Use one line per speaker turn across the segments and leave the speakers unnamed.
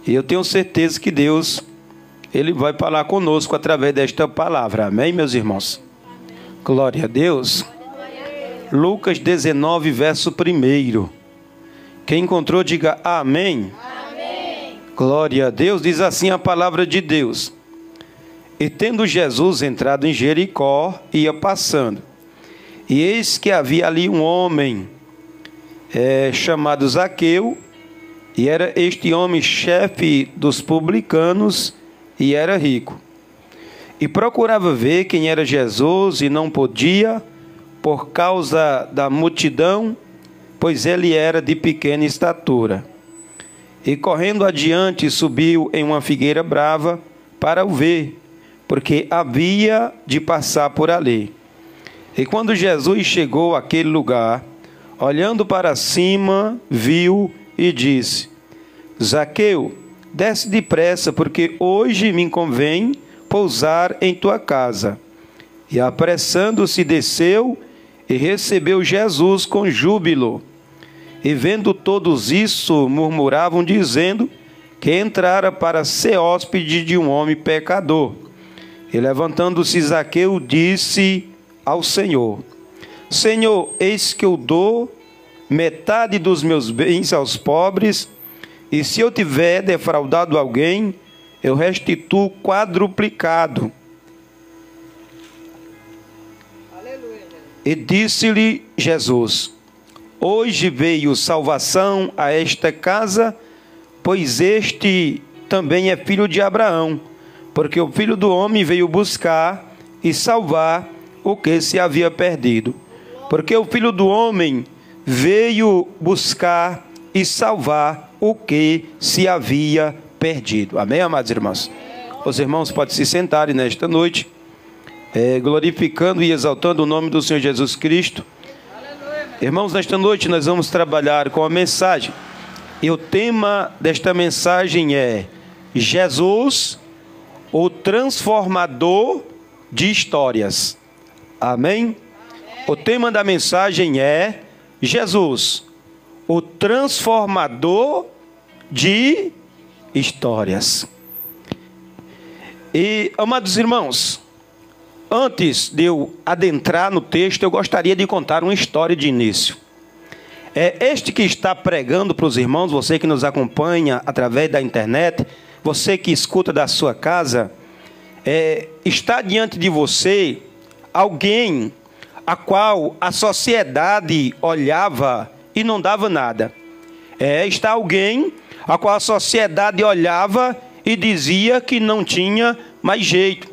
E eu tenho certeza que Deus, Ele vai falar conosco através desta palavra. Amém, meus irmãos? Glória a Deus. Lucas 19, verso 1. Quem encontrou, diga amém.
Amém.
Glória a Deus. Diz assim a palavra de Deus. E tendo Jesus entrado em Jericó, ia passando. E eis que havia ali um homem chamado Zaqueu, e era este homem chefe dos publicanos, e era rico. E procurava ver quem era Jesus, e não podia, por causa da multidão, pois ele era de pequena estatura. E correndo adiante, subiu em uma figueira brava para o ver, porque havia de passar por ali. E quando Jesus chegou àquele lugar, olhando para cima, viu e disse: Zaqueu, desce depressa, porque hoje me convém pousar em tua casa. E apressando-se, desceu e recebeu Jesus com júbilo. E vendo todos isso, murmuravam, dizendo que entrara para ser hóspede de um homem pecador. E levantando-se Zaqueu, disse ao Senhor: Senhor, eis que eu dou metade dos meus bens aos pobres, e se eu tiver defraudado alguém, eu restituo quadruplicado.
Aleluia.
E disse-lhe Jesus: Hoje veio salvação a esta casa, pois este também é filho de Abraão, porque o Filho do Homem veio buscar e salvar o que se havia perdido. Porque o Filho do Homem veio buscar e salvar o que se havia perdido. Amém, amados irmãos? Os irmãos podem se sentarem nesta noite, glorificando e exaltando o nome do Senhor Jesus Cristo. Irmãos, nesta noite nós vamos trabalhar com a mensagem. E o tema desta mensagem é Jesus, o transformador de histórias. Amém? O tema da mensagem é Jesus, o transformador de histórias. E, amados irmãos, antes de eu adentrar no texto, eu gostaria de contar uma história de início. Este que está pregando para os irmãos, você que nos acompanha através da internet, você que escuta da sua casa, está diante de você alguém a qual a sociedade olhava e não dava nada. Está alguém a qual a sociedade olhava e dizia que não tinha mais jeito.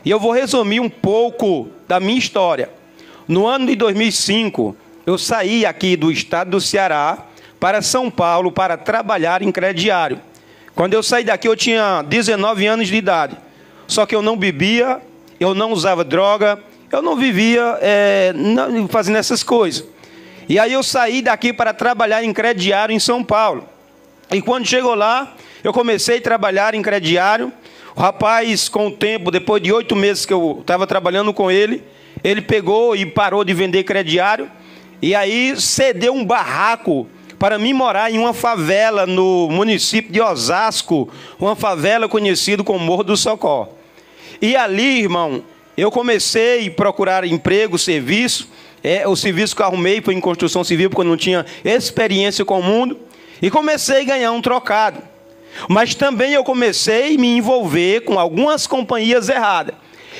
E eu vou resumir um pouco da minha história. No ano de 2005, eu saí aqui do estado do Ceará para São Paulo para trabalhar em crediário. Quando eu saí daqui, eu tinha 19 anos de idade. Só que eu não bebia, eu não usava droga, eu não vivia fazendo essas coisas. E aí eu saí daqui para trabalhar em crediário em São Paulo. E quando chegou lá, eu comecei a trabalhar em crediário. O rapaz, com o tempo, depois de 8 meses que eu estava trabalhando com ele, ele pegou e parou de vender crediário. E aí cedeu um barraco para mim morar em uma favela no município de Osasco, uma favela conhecida como Morro do Socorro. E ali, irmão, eu comecei a procurar emprego, serviço. O serviço que eu arrumei foi em construção civil, porque eu não tinha experiência com o mundo. E comecei a ganhar um trocado. Mas também eu comecei a me envolver com algumas companhias erradas.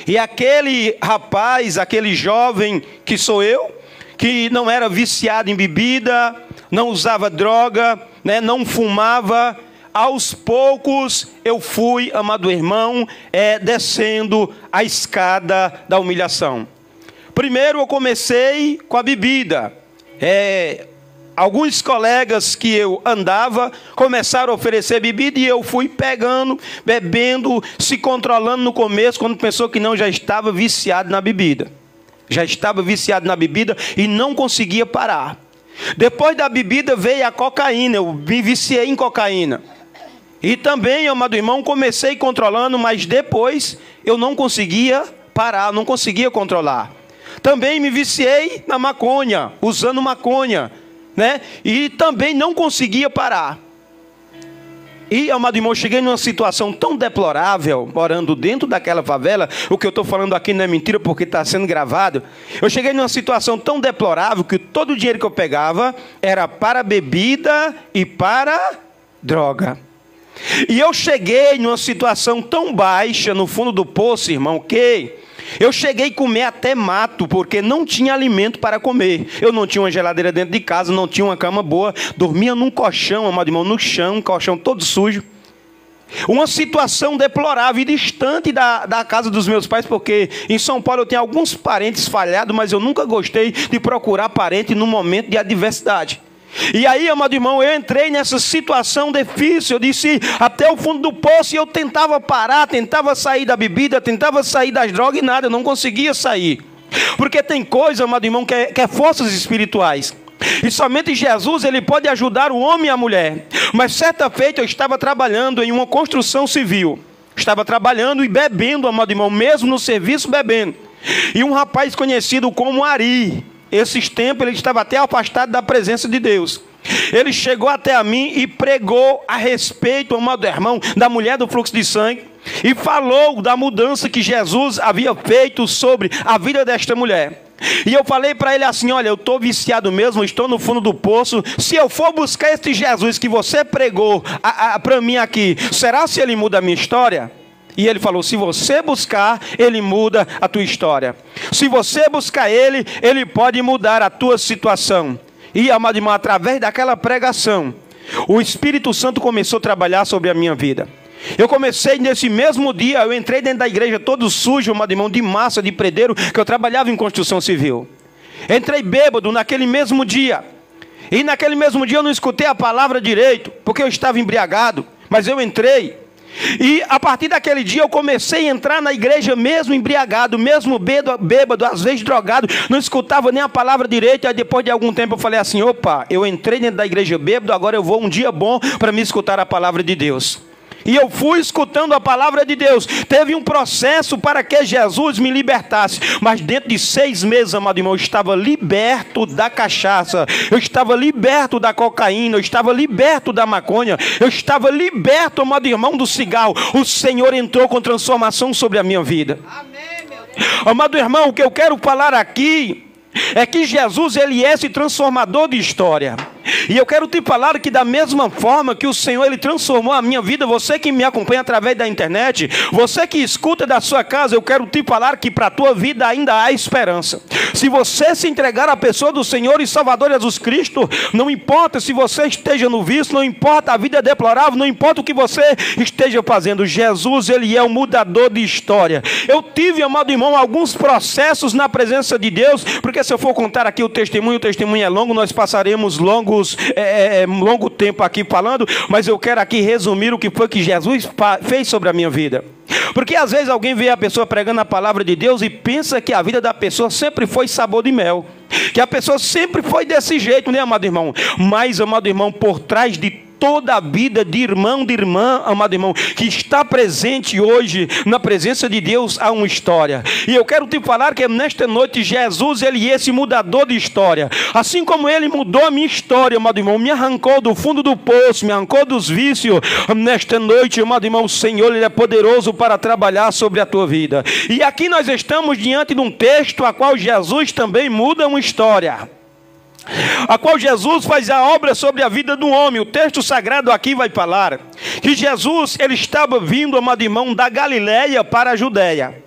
E aquele rapaz, aquele jovem que sou eu, que não era viciado em bebida, não usava droga, não fumava, aos poucos eu fui, amado irmão, descendo a escada da humilhação. Primeiro eu comecei com a bebida. Alguns colegas que eu andava começaram a oferecer bebida e eu fui pegando, bebendo, se controlando no começo, quando pensou que não, já estava viciado na bebida. Já estava viciado na bebida e não conseguia parar. Depois da bebida veio a cocaína, eu me viciei em cocaína. E também, amado irmão, comecei controlando, mas depois eu não conseguia parar, não conseguia controlar. Também me viciei na maconha, usando maconha, e também não conseguia parar. E, amado irmão, eu cheguei numa situação tão deplorável, morando dentro daquela favela. O que eu estou falando aqui não é mentira, porque está sendo gravado. Eu cheguei numa situação tão deplorável que todo o dinheiro que eu pegava era para bebida e para droga. E eu cheguei numa situação tão baixa, no fundo do poço, irmão, que eu cheguei a comer até mato, porque não tinha alimento para comer. Eu não tinha uma geladeira dentro de casa, não tinha uma cama boa, dormia num colchão, amado irmão, no chão, um colchão todo sujo. Uma situação deplorável e distante da casa dos meus pais, porque em São Paulo eu tenho alguns parentes falhados, mas eu nunca gostei de procurar parente no momento de adversidade. E aí, amado irmão, eu entrei nessa situação difícil, eu disse até o fundo do poço, e eu tentava parar, tentava sair da bebida, tentava sair das drogas e nada, eu não conseguia sair. Porque tem coisa, amado irmão, que é forças espirituais. E somente Jesus, ele pode ajudar o homem e a mulher. Mas certa feita eu estava trabalhando em uma construção civil. Estava trabalhando e bebendo, amado irmão, mesmo no serviço bebendo. E um rapaz conhecido como Ari, esses tempos ele estava até afastado da presença de Deus. Ele chegou até a mim e pregou a respeito, amado irmão, da mulher do fluxo de sangue. E falou da mudança que Jesus havia feito sobre a vida desta mulher. E eu falei para ele assim: olha, eu estou viciado mesmo, estou no fundo do poço. Se eu for buscar este Jesus que você pregou para mim aqui, será se ele muda a minha história? E ele falou: se você buscar, ele muda a tua história. Se você buscar ele, ele pode mudar a tua situação. E, amado irmão, através daquela pregação, o Espírito Santo começou a trabalhar sobre a minha vida. Eu comecei nesse mesmo dia, eu entrei dentro da igreja todo sujo, amado irmão, de massa, de predeiro, que eu trabalhava em construção civil. Entrei bêbado naquele mesmo dia. E naquele mesmo dia eu não escutei a palavra direito, porque eu estava embriagado, mas eu entrei. E a partir daquele dia eu comecei a entrar na igreja mesmo embriagado, mesmo bêbado, às vezes drogado, não escutava nem a palavra direito. Aí depois de algum tempo eu falei assim: opa, eu entrei dentro da igreja bêbado, agora eu vou um dia bom para me escutar a palavra de Deus. E eu fui escutando a palavra de Deus. Teve um processo para que Jesus me libertasse. Mas dentro de 6 meses, amado irmão, eu estava liberto da cachaça. Eu estava liberto da cocaína. Eu estava liberto da maconha. Eu estava liberto, amado irmão, do cigarro. O Senhor entrou com transformação sobre a minha vida.
Amém, meu Deus.
Amado irmão, o que eu quero falar aqui é que Jesus, ele é esse transformador de história. E eu quero te falar que da mesma forma que o Senhor, ele transformou a minha vida, você que me acompanha através da internet, você que escuta da sua casa, eu quero te falar que para a tua vida ainda há esperança. Se você se entregar à pessoa do Senhor e Salvador Jesus Cristo, não importa se você esteja no vício, não importa a vida deplorável, não importa o que você esteja fazendo, Jesus, ele é o mudador de história. Eu tive, amado irmão, alguns processos na presença de Deus, porque se eu for contar aqui o testemunho é longo, nós passaremos longo tempo aqui falando, mas eu quero aqui resumir o que foi que Jesus fez sobre a minha vida. Porque às vezes alguém vê a pessoa pregando a palavra de Deus e pensa que a vida da pessoa sempre foi sabor de mel, que a pessoa sempre foi desse jeito, né, amado irmão? Mas, amado irmão, por trás de toda a vida de irmão, de irmã, amado irmão, que está presente hoje na presença de Deus, há uma história. E eu quero te falar que nesta noite Jesus, ele é esse mudador de história. Assim como ele mudou a minha história, amado irmão, me arrancou do fundo do poço, me arrancou dos vícios. Nesta noite, amado irmão, o Senhor, ele é poderoso para trabalhar sobre a tua vida. E aqui nós estamos diante de um texto a qual Jesus também muda uma história, a qual Jesus faz a obra sobre a vida do homem. O texto sagrado aqui vai falar que Jesus, ele estava vindo, amado irmão, da Galileia para a Judeia.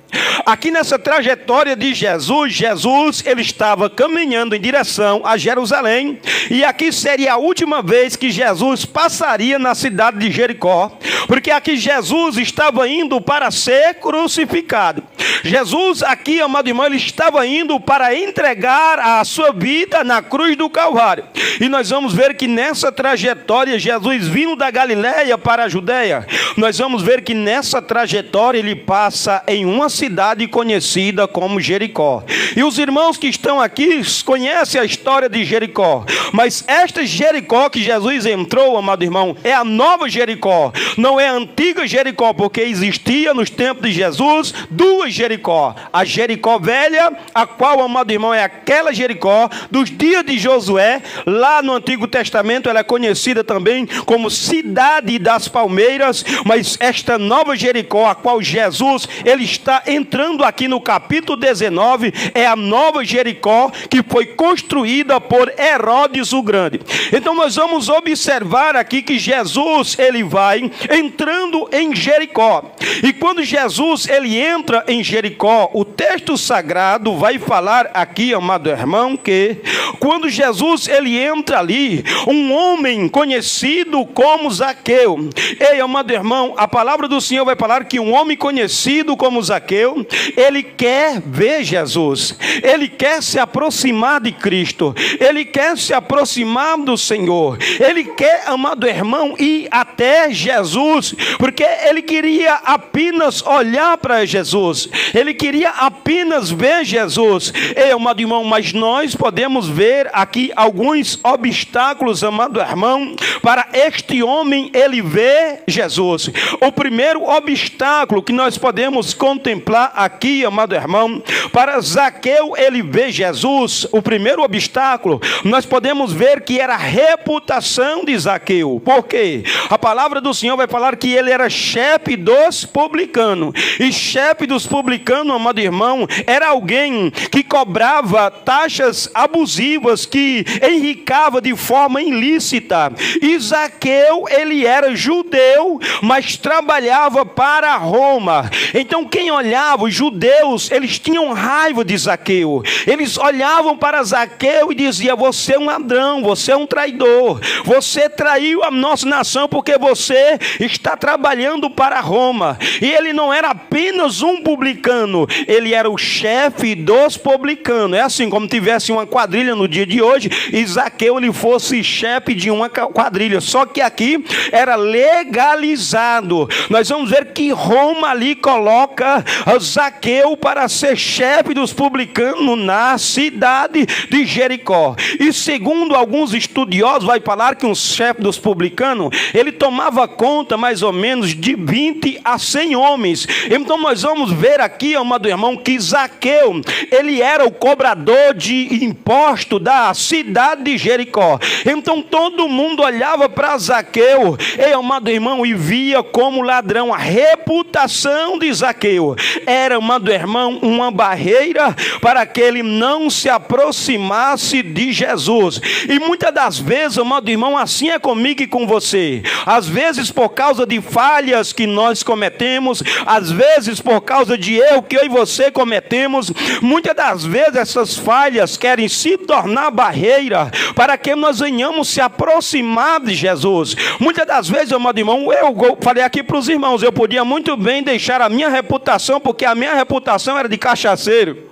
Aqui nessa trajetória de Jesus, ele estava caminhando em direção a Jerusalém, e aqui seria a última vez que Jesus passaria na cidade de Jericó, porque aqui Jesus estava indo para ser crucificado. Jesus aqui, amado irmão, ele estava indo para entregar a sua vida na cruz do Calvário. E nós vamos ver que nessa trajetória, Jesus vindo da Galileia para a Judeia, nós vamos ver que nessa trajetória ele passa em uma cidade conhecida como Jericó. E os irmãos que estão aqui conhecem a história de Jericó, mas esta Jericó que Jesus entrou, amado irmão, é a nova Jericó, não é a antiga Jericó, porque existia nos tempos de Jesus 2 Jericó. A Jericó velha, a qual, amado irmão, é aquela Jericó dos dias de Josué. Lá no Antigo Testamento ela é conhecida também como Cidade das Palmeiras. Mas esta nova Jericó, a qual Jesus ele está entrando aqui no capítulo 19, é a nova Jericó que foi construída por Herodes o Grande. Então nós vamos observar aqui que Jesus ele vai entrando em Jericó. E quando Jesus ele entra em Jericó, o texto sagrado vai falar aqui, amado irmão, que quando Jesus ele entra ali, um homem conhecido como Zaqueu. Ei, amado irmão, a palavra do Senhor vai falar que um homem conhecido como Zaqueu, ele quer ver Jesus, ele quer se aproximar de Cristo, ele quer se aproximar do Senhor, ele quer, amado irmão, ir até Jesus, porque ele queria apenas olhar para Jesus, ele queria apenas ver Jesus. Ei, amado irmão, mas nós podemos ver aqui alguns obstáculos, amado irmão, para este homem ele ver Jesus. O primeiro obstáculo que nós podemos contemplar aqui, amado irmão, para Zaqueu ele ver Jesus, o primeiro obstáculo, nós podemos ver que era a reputação de Zaqueu. Por quê? A palavra do Senhor vai falar que ele era chefe dos publicanos. E chefe dos publicanos, amado irmão, era alguém que cobrava taxas abusivas, que enricava de forma ilícita. E Zaqueu, ele era judeu, mas trabalhava para Roma. Então quem olhava, os judeus, eles tinham raiva de Zaqueu. Eles olhavam para Zaqueu e diziam: você é um ladrão, você é um traidor, você traiu a nossa nação porque você está trabalhando para Roma. E ele não era apenas um publicano, ele era o chefe dos publicanos. É assim como tivesse uma quadrilha no dia de hoje e Zaqueu ele fosse chefe de uma quadrilha, só que aqui era legalizado. Nós vamos ver que Roma ali coloca Zaqueu para ser chefe dos publicanos na cidade de Jericó. E segundo alguns estudiosos, vai falar que um chefe dos publicanos, ele tomava conta mais ou menos de 20 a 100 homens. Então nós vamos ver aqui, amado irmão, que Zaqueu, ele era o cobrador de imposto da cidade de Jericó. Então todo mundo olhava para Zaqueu, amado irmão, e via como ladrão. A reputação de Zaqueu era, amado irmão, uma barreira para que ele não se aproximasse de Jesus. E muitas das vezes, amado irmão, assim é comigo e com você. Às vezes por causa de falhas que nós cometemos, às vezes por causa de erro que eu e você cometemos, muitas das vezes essas falhas querem se tornar barreira para que nós venhamos se aproximar de Jesus. Muitas das vezes, amado irmão, eu falei aqui para os irmãos, eu podia muito bem deixar a minha reputação, porque a minha reputação era de cachaceiro.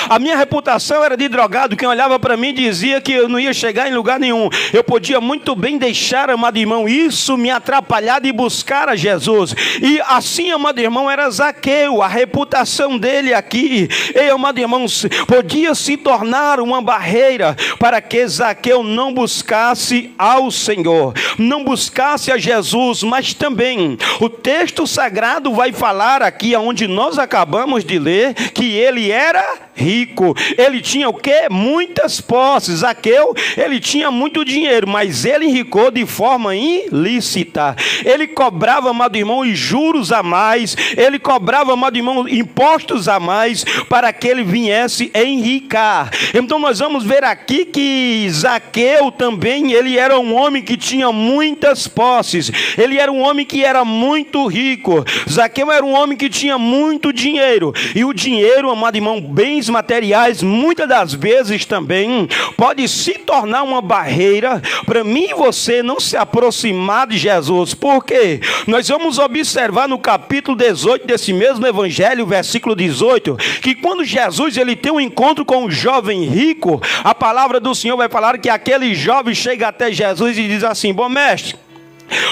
A minha reputação era de drogado. Quem olhava para mim dizia que eu não ia chegar em lugar nenhum. Eu podia muito bem deixar, amado irmão, isso me atrapalhar de buscar a Jesus. E assim, amado irmão, era Zaqueu. A reputação dele aqui, amado irmão, podia se tornar uma barreira para que Zaqueu não buscasse ao Senhor, não buscasse a Jesus. Mas também o texto sagrado vai falar aqui, onde nós acabamos de ler, que ele era rico. Ele tinha o quê? Muitas posses. Zaqueu, ele tinha muito dinheiro, mas ele enricou de forma ilícita. Ele cobrava, amado irmão, juros a mais. Ele cobrava, amado irmão, impostos a mais para que ele viesse enricar. Então nós vamos ver aqui que Zaqueu também, ele era um homem que tinha muitas posses. Ele era um homem que era muito rico. Zaqueu era um homem que tinha muito dinheiro. E o dinheiro, amado irmão, bens materiais, muitas das vezes também pode se tornar uma barreira para mim e você não se aproximar de Jesus. Por quê? Nós vamos observar no capítulo 18 desse mesmo evangelho, versículo 18, que quando Jesus ele tem um encontro com um jovem rico, a palavra do Senhor vai falar que aquele jovem chega até Jesus e diz assim: bom mestre,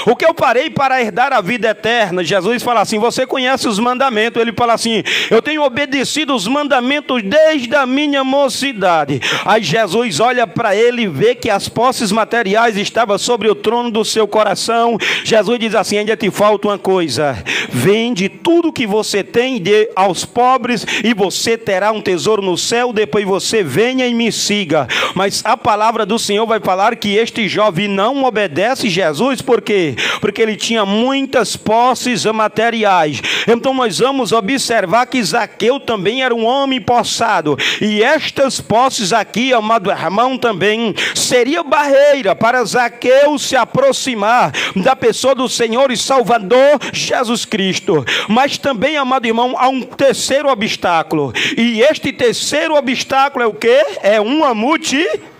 O que eu farei para herdar a vida eterna? Jesus fala assim, você conhece os mandamentos. Ele fala assim, eu tenho obedecido os mandamentos desde a minha mocidade. Aí Jesus olha para ele e vê que as posses materiais estavam sobre o trono do seu coração. Jesus diz assim, ainda te falta uma coisa, vende tudo que você tem e dê aos pobres e você terá um tesouro no céu, depois você venha e me siga. Mas a palavra do Senhor vai falar que este jovem não obedece Jesus, por quê? Porque ele tinha muitas posses materiais. Então nós vamos observar que Zaqueu também era um homem possado, e estas posses aqui, amado irmão, também seria barreira para Zaqueu se aproximar da pessoa do Senhor e Salvador Jesus Cristo. Mas também, amado irmão, há um terceiro obstáculo, e este terceiro obstáculo é o quê? É uma multidão.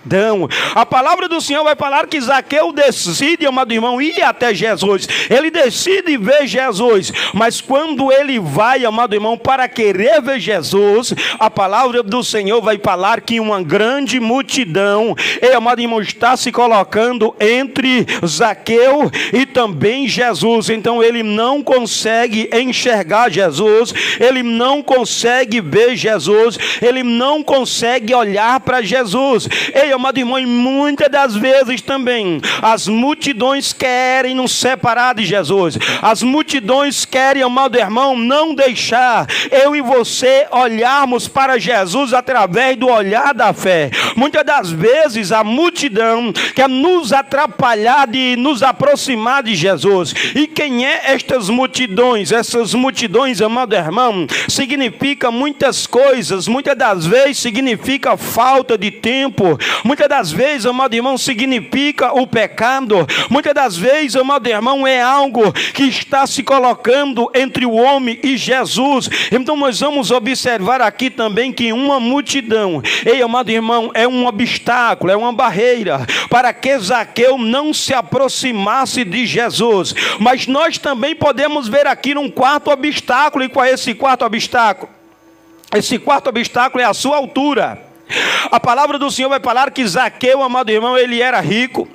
A palavra do Senhor vai falar que Zaqueu decide, amado irmão, ir até Jesus. Ele decide ver Jesus, mas quando ele vai, amado irmão, para querer ver Jesus, a palavra do Senhor vai falar que uma grande multidão, amado irmão, está se colocando entre Zaqueu e também Jesus. Então ele não consegue enxergar Jesus, ele não consegue ver Jesus, ele não consegue olhar para Jesus. Amado irmão, e muitas das vezes também as multidões querem nos separar de Jesus. As multidões querem, amado irmão, não deixar eu e você olharmos para Jesus através do olhar da fé. Muitas das vezes a multidão quer nos atrapalhar de nos aproximar de Jesus. E quem é estas multidões? Essas multidões, amado irmão, significa muitas coisas. Muitas das vezes significa falta de tempo. Muitas das vezes, amado irmão, significa o pecado. Muitas das vezes, amado irmão, é algo que está se colocando entre o homem e Jesus. Então nós vamos observar aqui também que uma multidão, amado irmão, é um obstáculo, é uma barreira para que Zaqueu não se aproximasse de Jesus. Mas nós também podemos ver aqui um quarto obstáculo. E qual é esse quarto obstáculo? Esse quarto obstáculo é a sua altura. A palavra do Senhor vai falar que Zaqueu, amado irmão, ele era rico,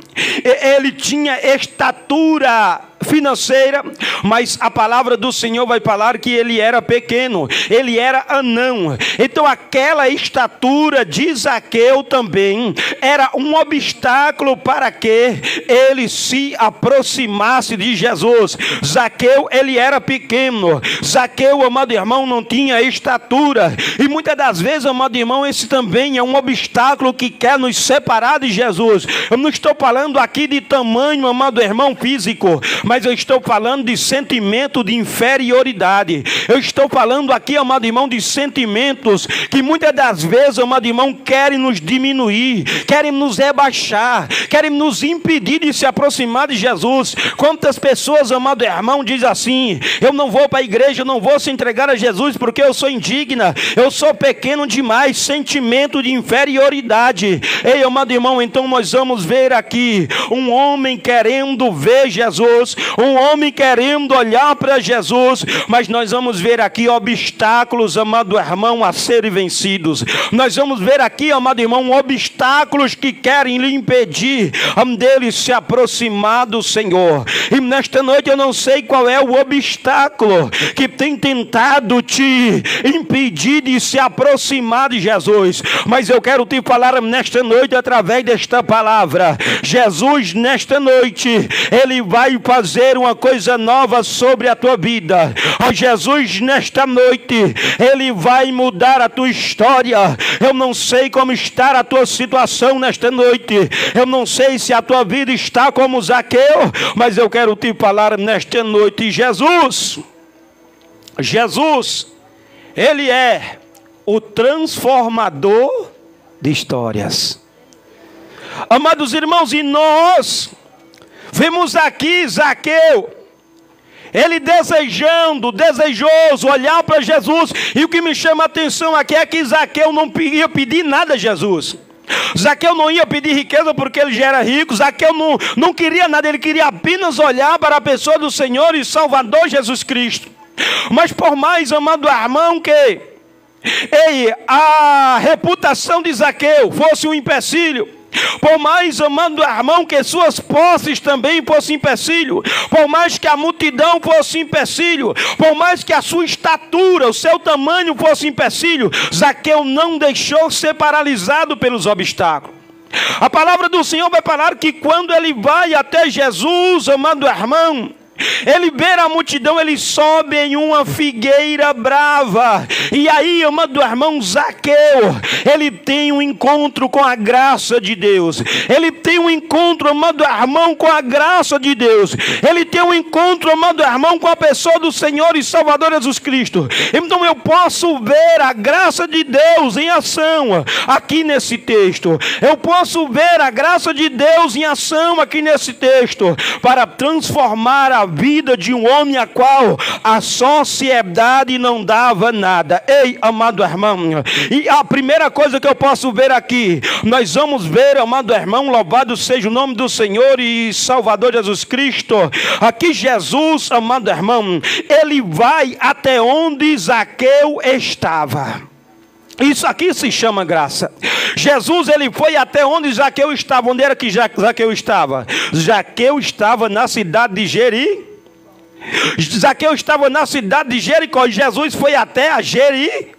ele tinha estatura financeira, mas a palavra do Senhor vai falar que ele era pequeno, ele era anão. Então aquela estatura de Zaqueu também era um obstáculo para que ele se aproximasse de Jesus. Zaqueu, ele era pequeno. Zaqueu, amado irmão, não tinha estatura, e muitas das vezes, amado irmão, esse também é um obstáculo que quer nos separar de Jesus. Eu não estou falando aqui de tamanho, amado irmão, físico, mas eu estou falando de sentimento de inferioridade. Eu estou falando aqui, amado irmão, de sentimentos que muitas das vezes, amado irmão, querem nos diminuir, querem nos rebaixar, querem nos impedir de se aproximar de Jesus. Quantas pessoas, amado irmão, dizem assim: eu não vou para a igreja, eu não vou se entregar a Jesus porque eu sou indigna, eu sou pequeno demais. Sentimento de inferioridade. Ei, amado irmão, então nós vamos ver aqui um homem querendo ver Jesus, um homem querendo olhar para Jesus, mas nós vamos ver aqui obstáculos, amado irmão, a serem vencidos. Nós vamos ver aqui, amado irmão, obstáculos que querem lhe impedir dele se aproximar do Senhor. E nesta noite eu não sei qual é o obstáculo que tem tentado te impedir de se aproximar de Jesus, mas eu quero te falar nesta noite através desta palavra. Jesus, nesta noite, ele vai fazer uma coisa nova sobre a tua vida. Jesus, nesta noite, ele vai mudar a tua história. Eu não sei como está a tua situação nesta noite, eu não sei se a tua vida está como Zaqueu, mas eu quero te falar nesta noite. Jesus, ele é o transformador de histórias. Amados irmãos, e nós vemos aqui Zaqueu, ele desejoso olhar para Jesus. E o que me chama a atenção aqui é que Zaqueu não ia pedir nada a Jesus. Zaqueu não ia pedir riqueza porque ele já era rico. Zaqueu não queria nada, ele queria apenas olhar para a pessoa do Senhor e Salvador Jesus Cristo. Mas por mais, amado irmão, que a reputação de Zaqueu fosse um empecilho, Por mais, amado irmão, que suas posses também fossem empecilho, por mais que a multidão fosse empecilho, por mais que a sua estatura, o seu tamanho fosse empecilho, Zaqueu não deixou ser paralisado pelos obstáculos. A palavra do Senhor vai falar que quando ele vai até Jesus, amado irmão, ele vê a multidão, ele sobe em uma figueira brava. E aí, amado irmão, Zaqueu, ele tem um encontro com a graça de Deus. Ele tem um encontro, amado irmão, com a graça de Deus. Ele tem um encontro, amado irmão, com a pessoa do Senhor e Salvador Jesus Cristo. Então eu posso ver a graça de Deus em ação aqui nesse texto. Eu posso ver a graça de Deus em ação aqui nesse texto, para transformar a vida de um homem a qual a sociedade não dava nada. Ei, amado irmão, e a primeira coisa que eu posso ver aqui, nós vamos ver, amado irmão, louvado seja o nome do Senhor e Salvador Jesus Cristo. Aqui Jesus, amado irmão, ele vai até onde Zaqueu estava. Isso aqui se chama graça. Jesus, ele foi até onde Zaqueu estava. Onde era que Zaqueu estava? Zaqueu estava na cidade de Zaqueu estava na cidade de Jericó. E Jesus foi até a Jericó.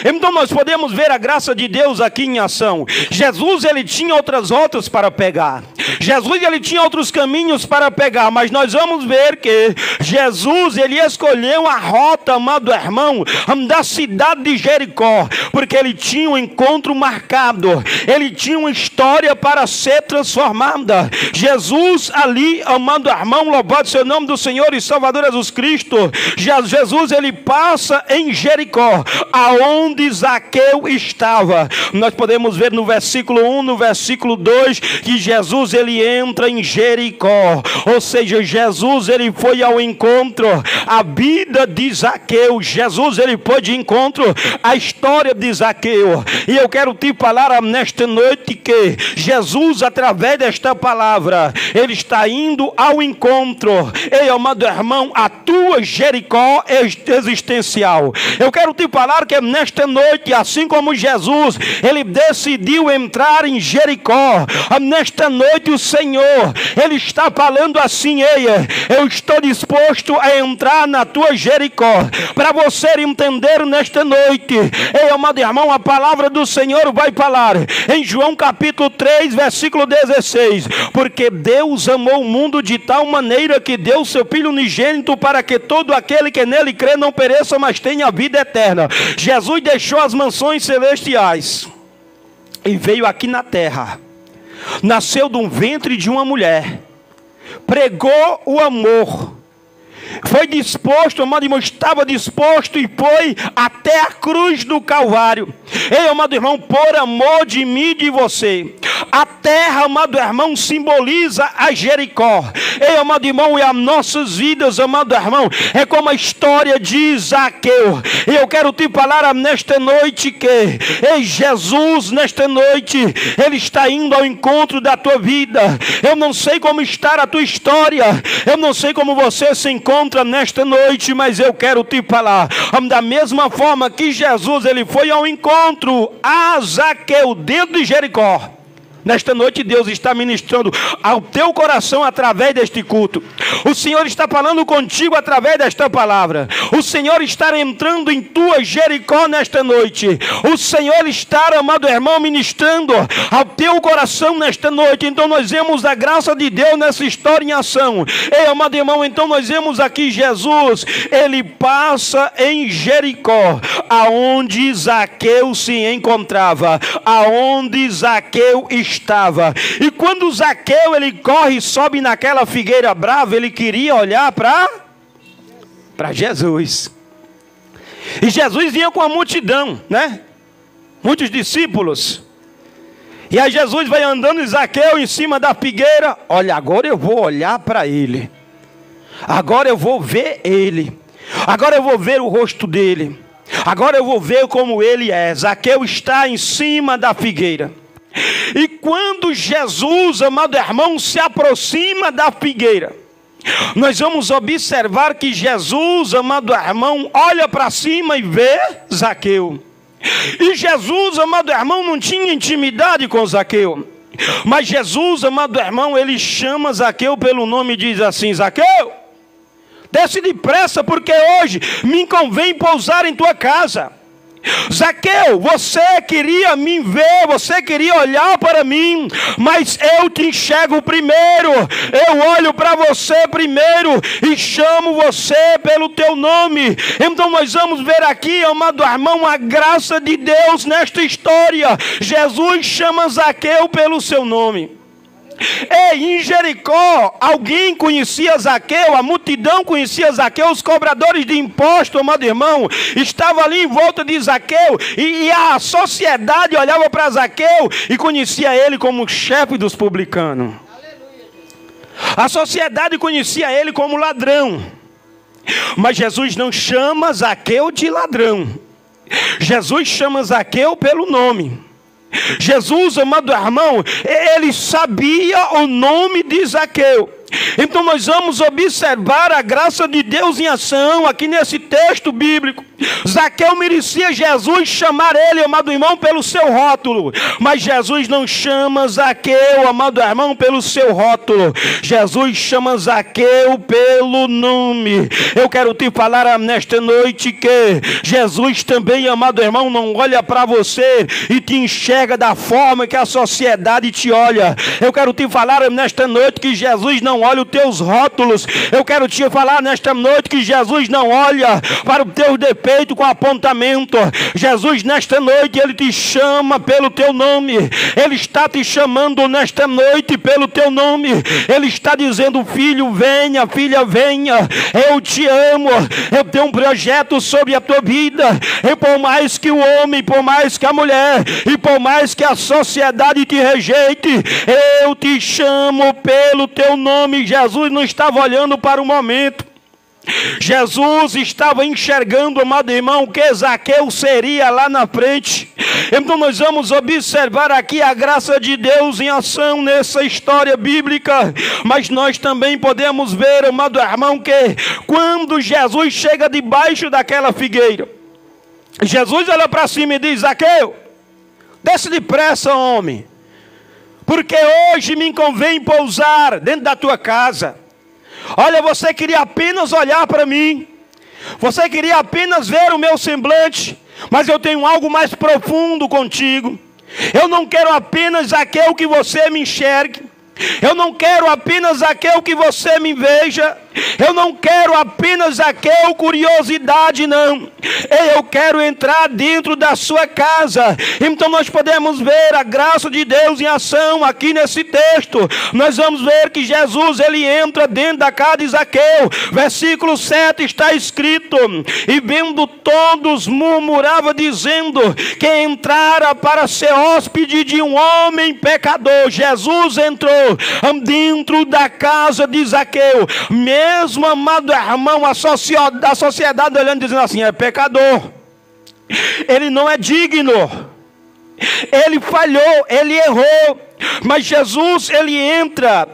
Então nós podemos ver a graça de Deus aqui em ação. Jesus, ele tinha outras rotas para pegar. Jesus, ele tinha outros caminhos para pegar. Mas nós vamos ver que Jesus, ele escolheu a rota, amado irmão, da cidade de Jericó, porque ele tinha um encontro marcado. Ele tinha uma história para ser transformada. Jesus ali, amado irmão, louvado seja o nome do Senhor e Salvador Jesus Cristo. Jesus, ele passa em Jericó, aonde Zaqueu estava. Nós podemos ver no versículo 1, no versículo 2, que Jesus, ele entra em Jericó. Ou seja, Jesus, ele foi ao encontro, a vida de Zaqueu. Jesus, ele foi de encontro à história de Zaqueu. E eu quero te falar nesta noite que Jesus, através desta palavra, ele está indo ao encontro. Ei, amado irmão, a tua Jericó existencial. Eu quero te falar que nesta noite, assim como Jesus, ele decidiu entrar em Jericó, nesta noite o Senhor, ele está falando assim: ei, eu estou disposto a entrar na tua Jericó. Para você entender nesta noite, ei, amado irmão, a palavra do Senhor vai falar em João capítulo 3, versículo 16: porque Deus amou o mundo de tal maneira que deu seu Filho unigênito, para que todo aquele que nele crê não pereça, mas tenha vida eterna. Jesus deixou as mansões celestiais e veio aqui na terra, nasceu de um ventre de uma mulher, pregou o amor, foi disposto, amado irmão, estava disposto e foi até a cruz do Calvário. Ei, amado irmão, por amor de mim e de você. A terra, amado irmão, simboliza a Jericó. Ei, amado irmão, e as nossas vidas, amado irmão, é como a história de Zaqueu. E eu quero te falar nesta noite que, ei, Jesus, nesta noite, ele está indo ao encontro da tua vida. Eu não sei como está a tua história, eu não sei como você se encontra nesta noite, mas eu quero te falar, da mesma forma que Jesus, ele foi ao encontro a Zaqueu dentro de Jericó. Nesta noite Deus está ministrando ao teu coração através deste culto. O Senhor está falando contigo através desta palavra. O Senhor está entrando em tua Jericó nesta noite. O Senhor está, amado irmão, ministrando ao teu coração nesta noite. Então nós vemos a graça de Deus nessa história em ação. Ei, amado irmão, então nós vemos aqui Jesus, ele passa em Jericó, aonde Zaqueu se encontrava, aonde Zaqueu estava. E quando Zaqueu, ele corre e sobe naquela figueira brava, ele queria olhar para Jesus. E Jesus vinha com a multidão, né? Muitos discípulos. E aí Jesus vai andando, e Zaqueu em cima da figueira: olha, agora eu vou olhar para ele. Agora eu vou ver ele. Agora eu vou ver o rosto dele. Agora eu vou ver como ele é. Zaqueu está em cima da figueira. E quando Jesus, amado irmão, se aproxima da figueira, nós vamos observar que Jesus, amado irmão, olha para cima e vê Zaqueu. E Jesus, amado irmão, não tinha intimidade com Zaqueu. Mas Jesus, amado irmão, ele chama Zaqueu pelo nome e diz assim: Zaqueu, desce depressa, porque hoje me convém pousar em tua casa. Zaqueu, você queria me ver, você queria olhar para mim, mas eu te enxergo primeiro, eu olho para você primeiro e chamo você pelo teu nome. Então nós vamos ver aqui, amado irmão, a graça de Deus nesta história. Jesus chama Zaqueu pelo seu nome. Em Jericó, alguém conhecia Zaqueu, a multidão conhecia Zaqueu, os cobradores de imposto, amado irmão, estavam ali em volta de Zaqueu, e a sociedade olhava para Zaqueu e conhecia ele como chefe dos publicanos. A sociedade conhecia ele como ladrão. Mas Jesus não chama Zaqueu de ladrão. Jesus chama Zaqueu pelo nome. Jesus, amado irmão, ele sabia o nome de Zaqueu. Então nós vamos observar a graça de Deus em ação aqui nesse texto bíblico. Zaqueu merecia Jesus chamar ele, amado irmão, pelo seu rótulo. Mas Jesus não chama Zaqueu, amado irmão, pelo seu rótulo. Jesus chama Zaqueu pelo nome. Eu quero te falar nesta noite que Jesus também, amado irmão, não olha para você e te enxerga da forma que a sociedade te olha. Eu quero te falar nesta noite que Jesus não olha os teus rótulos. Eu quero te falar nesta noite que Jesus não olha para os teus defeitos com apontamento. Jesus nesta noite, ele te chama pelo teu nome. Ele está te chamando nesta noite pelo teu nome. Ele está dizendo: filho, venha, filha, venha, eu te amo, eu tenho um projeto sobre a tua vida. E por mais que o homem, por mais que a mulher, e por mais que a sociedade te rejeite, eu te chamo pelo teu nome. Jesus não estava olhando para o momento. Jesus estava enxergando, amado irmão, que Zaqueu seria lá na frente. Então nós vamos observar aqui a graça de Deus em ação nessa história bíblica. Mas nós também podemos ver, amado irmão, que quando Jesus chega debaixo daquela figueira, Jesus olha para cima e diz: Zaqueu, desce depressa, homem, porque hoje me convém pousar dentro da tua casa. Olha, você queria apenas olhar para mim, você queria apenas ver o meu semblante, mas eu tenho algo mais profundo contigo. Eu não quero apenas, Zaqueu, que você me enxergue. Eu não quero apenas, Zaqueu, que você me veja. Eu não quero apenas, Zaqueu, curiosidade, não. Eu quero entrar dentro da sua casa. Então nós podemos ver a graça de Deus em ação aqui nesse texto. Nós vamos ver que Jesus, ele entra dentro da casa de Zaqueu. Versículo 7 está escrito: e vendo todos, murmurava dizendo que entrara para ser hóspede de um homem pecador. Jesus entrou dentro da casa de Zaqueu. Mesmo, amado irmão, a sociedade olhando, dizendo assim: é pecador, ele não é digno, ele falhou, ele errou. Mas Jesus, ele entra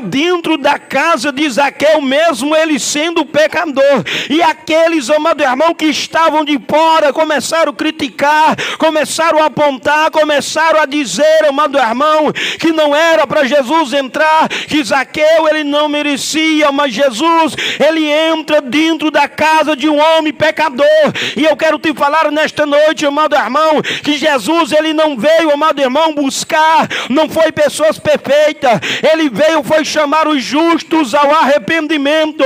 dentro da casa de Zaqueu, mesmo ele sendo pecador. E aqueles, amado irmão, que estavam de fora, começaram a criticar, começaram a apontar, começaram a dizer, amado irmão, que não era para Jesus entrar, que Zaqueu, ele não merecia. Mas Jesus, ele entra dentro da casa de um homem pecador. E eu quero te falar nesta noite, amado irmão, que Jesus, ele não veio, amado irmão, buscar, não foi pessoas perfeitas. Ele veio, foi chamar os justos ao arrependimento.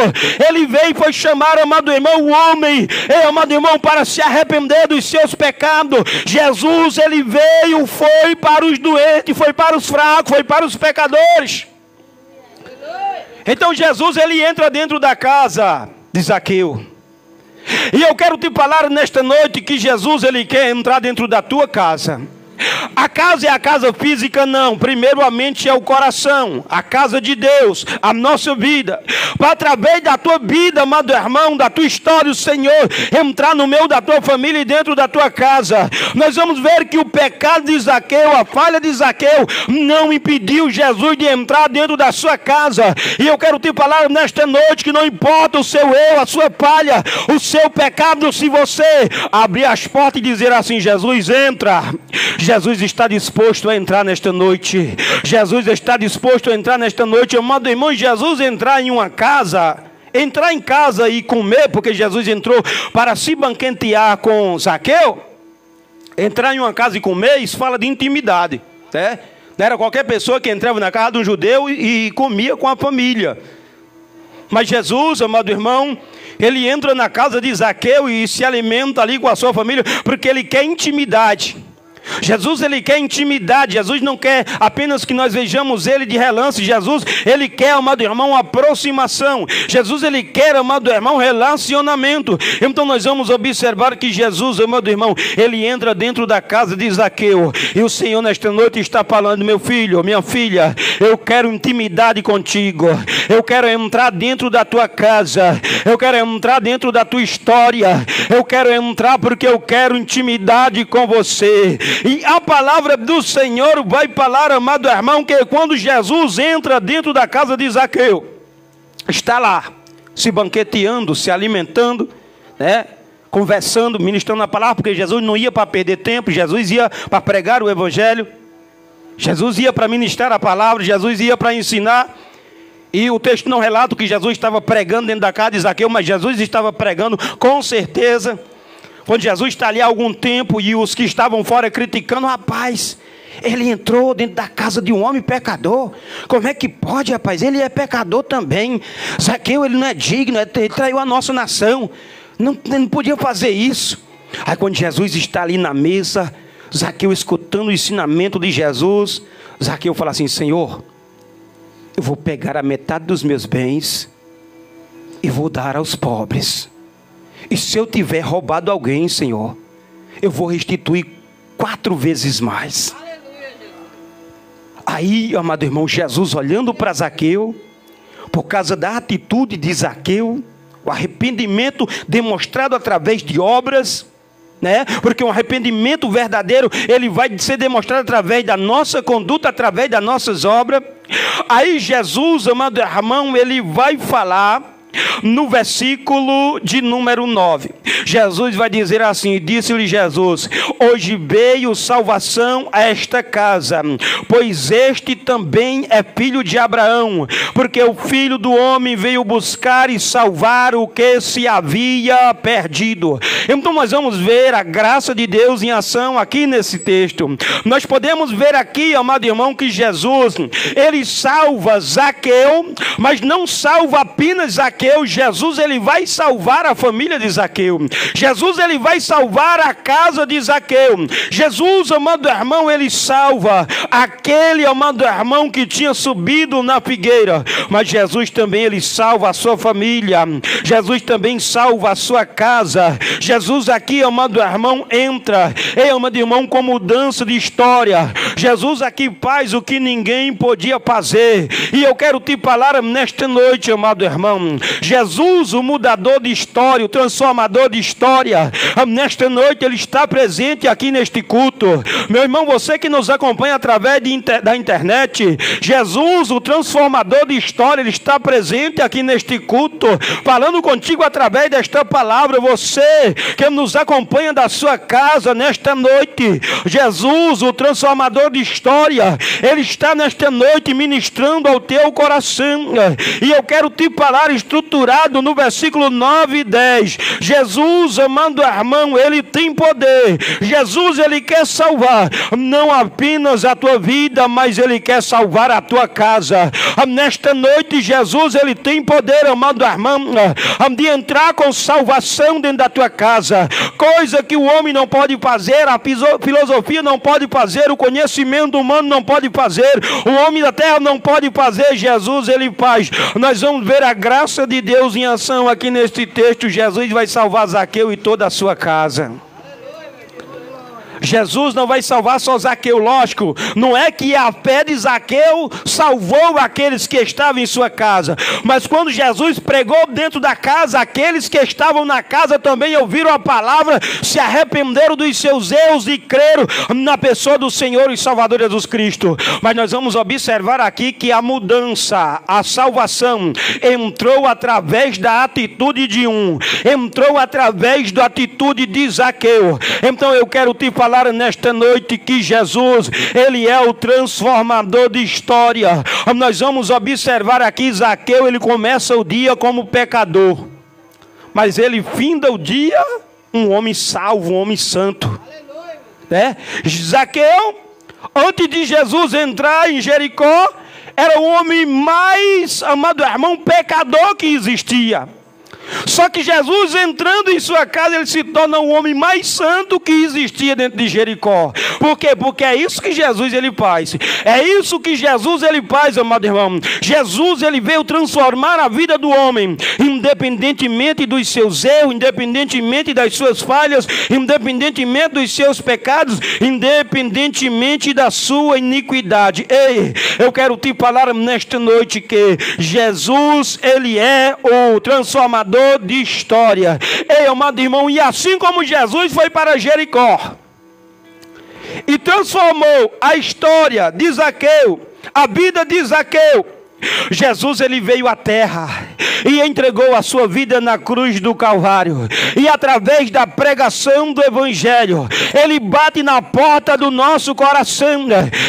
Ele veio, foi chamar, amado irmão, o homem, amado irmão, para se arrepender dos seus pecados. Jesus, ele veio, foi para os doentes, foi para os fracos, foi para os pecadores. Então Jesus, ele entra dentro da casa de Zaqueu. E eu quero te falar nesta noite que Jesus, ele quer entrar dentro da tua casa. A casa é a casa física, não. Primeiramente é o coração, a casa de Deus, a nossa vida. Para através da tua vida, amado irmão, da tua história, o Senhor entrar no meio da tua família e dentro da tua casa. Nós vamos ver que o pecado de Zaqueu, a falha de Zaqueu, não impediu Jesus de entrar dentro da sua casa. E eu quero te falar nesta noite que não importa o seu erro, a sua falha, o seu pecado, se você abrir as portas e dizer assim: Jesus, entra. Jesus está disposto a entrar nesta noite. Jesus está disposto a entrar nesta noite. Amado irmão, Jesus entrar em uma casa, entrar em casa e comer, porque Jesus entrou para se banquetear com Zaqueu. Entrar em uma casa e comer, isso fala de intimidade, né? Não era qualquer pessoa que entrava na casa de um judeu e comia com a família. Mas Jesus, amado irmão, ele entra na casa de Zaqueu e se alimenta ali com a sua família, porque ele quer intimidade. Jesus, ele quer intimidade. Jesus não quer apenas que nós vejamos ele de relance. Jesus, ele quer, amado irmão, aproximação. Jesus, ele quer, amado irmão, relacionamento. Então nós vamos observar que Jesus, amado irmão, ele entra dentro da casa de Zaqueu. E o Senhor nesta noite está falando: meu filho, minha filha, eu quero intimidade contigo. Eu quero entrar dentro da tua casa. Eu quero entrar dentro da tua história. Eu quero entrar porque eu quero intimidade com você. E a palavra do Senhor vai falar, amado irmão, que quando Jesus entra dentro da casa de Zaqueu, está lá, se banqueteando, se alimentando, né? Conversando, ministrando a palavra, porque Jesus não ia para perder tempo, Jesus ia para pregar o evangelho, Jesus ia para ministrar a palavra, Jesus ia para ensinar. E o texto não relata que Jesus estava pregando dentro da casa de Zaqueu, mas Jesus estava pregando com certeza. Quando Jesus está ali há algum tempo e os que estavam fora criticando: rapaz, ele entrou dentro da casa de um homem pecador. Como é que pode, rapaz? Ele é pecador também. Zaqueu, ele não é digno, ele traiu a nossa nação. Não podia fazer isso. Aí quando Jesus está ali na mesa, Zaqueu escutando o ensinamento de Jesus, Zaqueu fala assim: Senhor, eu vou pegar a metade dos meus bens e vou dar aos pobres. E se eu tiver roubado alguém, Senhor, eu vou restituir 4 vezes mais. Aí, amado irmão, Jesus olhando para Zaqueu, por causa da atitude de Zaqueu, o arrependimento demonstrado através de obras, né? Porque um arrependimento verdadeiro, ele vai ser demonstrado através da nossa conduta, através das nossas obras. Aí Jesus, amado irmão, ele vai falar no versículo de número 9. Jesus vai dizer assim: disse-lhe Jesus: hoje veio salvação a esta casa, pois este também é filho de Abraão, porque o Filho do Homem veio buscar e salvar o que se havia perdido. Então nós vamos ver a graça de Deus em ação aqui nesse texto. Nós podemos ver aqui, amado irmão, que Jesus, ele salva Zaqueu, mas não salva apenas Zaqueu. Jesus, ele vai salvar a família de Zaqueu. Jesus, ele vai salvar a casa de Zaqueu. Jesus, amado irmão, ele salva aquele, amado irmão, que tinha subido na figueira. Mas Jesus também, ele salva a sua família. Jesus também salva a sua casa. Jesus aqui, amado irmão, entra, amado irmão, com mudança de história. Jesus aqui faz o que ninguém podia fazer. E eu quero te falar nesta noite, amado irmão, Jesus, o mudador de história, o transformador de história, nesta noite ele está presente aqui neste culto. Meu irmão, você que nos acompanha através da internet, Jesus, o transformador de história, ele está presente aqui neste culto, falando contigo através desta palavra. Você que nos acompanha da sua casa nesta noite, Jesus, o transformador de história, ele está nesta noite ministrando ao teu coração. E eu quero te falar estruturado no versículo 9 e 10. Jesus, amado irmão, ele tem poder. Jesus, ele quer salvar não apenas a tua vida, mas ele quer salvar a tua casa. Nesta noite, Jesus, ele tem poder, amado irmão, de entrar com salvação dentro da tua casa, coisa que o homem não pode fazer, a filosofia não pode fazer, o conhecimento humano não pode fazer, o homem da terra não pode fazer. Jesus, ele faz. Nós vamos ver a graça de Deus em ação aqui neste texto. Jesus vai salvar Zaqueu e toda a sua casa. Jesus não vai salvar só Zaqueu, lógico. Não é que a fé de Zaqueu salvou aqueles que estavam em sua casa, mas quando Jesus pregou dentro da casa, aqueles que estavam na casa também ouviram a palavra, se arrependeram dos seus erros e creram na pessoa do Senhor e Salvador Jesus Cristo. Mas nós vamos observar aqui que a mudança, a salvação entrou através da atitude de entrou através da atitude de Zaqueu. Então eu quero te falar falar nesta noite que Jesus, Ele é o transformador de história. Nós vamos observar aqui Zaqueu, ele começa o dia como pecador, mas ele finda o dia um homem salvo, um homem santo. Zaqueu, antes de Jesus entrar em Jericó, era o homem mais, amado irmão, pecador que existia. Só que Jesus entrando em sua casa, ele se torna o homem mais santo que existia dentro de Jericó. Por quê? Porque é isso que Jesus ele faz. É isso que Jesus ele faz, amado irmão. Jesus ele veio transformar a vida do homem, independentemente dos seus erros, independentemente das suas falhas, independentemente dos seus pecados, independentemente da sua iniquidade. Ei, eu quero te falar nesta noite que Jesus ele é o transformador de história. Ei, amado irmão, e assim como Jesus foi para Jericó e transformou a história de Zaqueu, a vida de Zaqueu, Jesus ele veio à terra e entregou a sua vida na cruz do Calvário, e através da pregação do Evangelho, ele bate na porta do nosso coração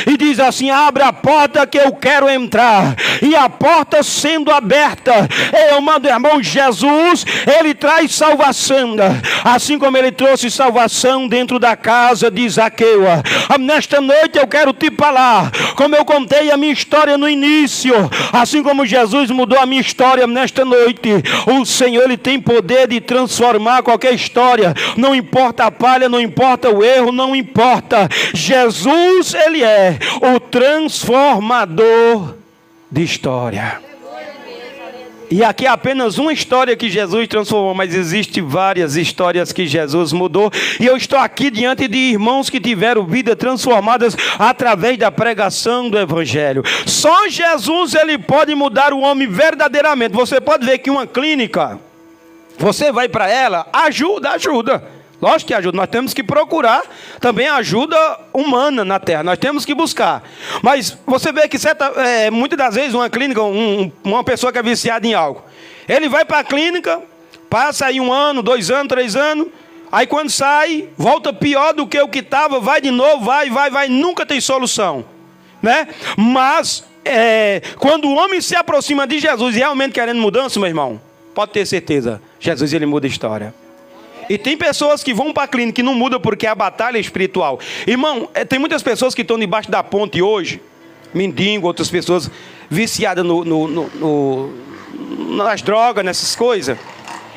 e diz assim: abre a porta que eu quero entrar. E a porta sendo aberta, amado irmão, Jesus ele traz salvação, assim como ele trouxe salvação dentro da casa de Zaqueu. Nesta noite eu quero te falar, como eu contei a minha história no início, assim como Jesus mudou a minha história nesta noite, o Senhor ele tem poder de transformar qualquer história. Não importa a falha, não importa o erro, não importa. Jesus ele é o transformador de história. E aqui é apenas uma história que Jesus transformou, mas existem várias histórias que Jesus mudou. E eu estou aqui diante de irmãos que tiveram vida transformadas através da pregação do Evangelho. Só Jesus ele pode mudar o homem verdadeiramente. Você pode ver que uma clínica, você vai para ela, ajuda. Lógico que ajuda, nós temos que procurar também ajuda humana na terra, nós temos que buscar. Mas você vê que muitas das vezes uma clínica, uma pessoa que é viciada em algo, ele vai para a clínica, passa aí 1 ano, 2 anos, 3 anos, aí quando sai, volta pior do que o que estava, vai de novo, vai, nunca tem solução, né? Mas quando o homem se aproxima de Jesus e realmente querendo mudança, meu irmão, pode ter certeza, Jesus ele muda a história. E tem pessoas que vão para a clínica e não mudam porque é a batalha espiritual. Irmão, tem muitas pessoas que estão debaixo da ponte hoje, mendigo, outras pessoas viciadas nas drogas, nessas coisas.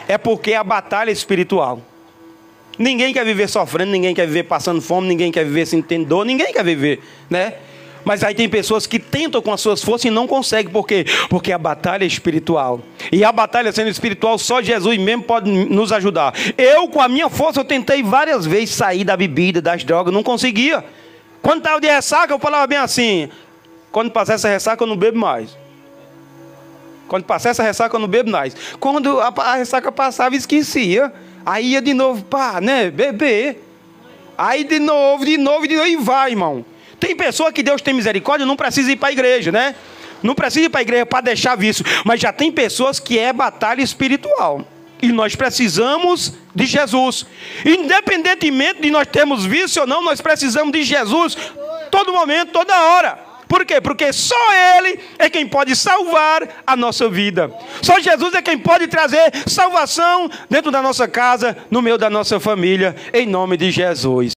É porque é a batalha espiritual. Ninguém quer viver sofrendo, ninguém quer viver passando fome, ninguém quer viver sem ter dor, ninguém quer viver, né? Mas aí tem pessoas que tentam com as suas forças e não conseguem. Por quê? Porque a batalha é espiritual. E a batalha sendo espiritual, só Jesus mesmo pode nos ajudar. Eu, com a minha força, eu tentei várias vezes sair da bebida, das drogas, não conseguia. Quando estava de ressaca, eu falava bem assim: quando passar essa ressaca, eu não bebo mais. Quando passar essa ressaca, eu não bebo mais. Quando a ressaca passava, esquecia. Aí ia de novo, beber. Aí de novo, e vai, irmão. Tem pessoa que Deus tem misericórdia, não precisa ir para a igreja, né? Não precisa ir para a igreja para deixar vício. Mas já tem pessoas que é batalha espiritual. E nós precisamos de Jesus. Independentemente de nós termos vício ou não, nós precisamos de Jesus todo momento, toda hora. Por quê? Porque só Ele é quem pode salvar a nossa vida. Só Jesus é quem pode trazer salvação dentro da nossa casa, no meio da nossa família, em nome de Jesus.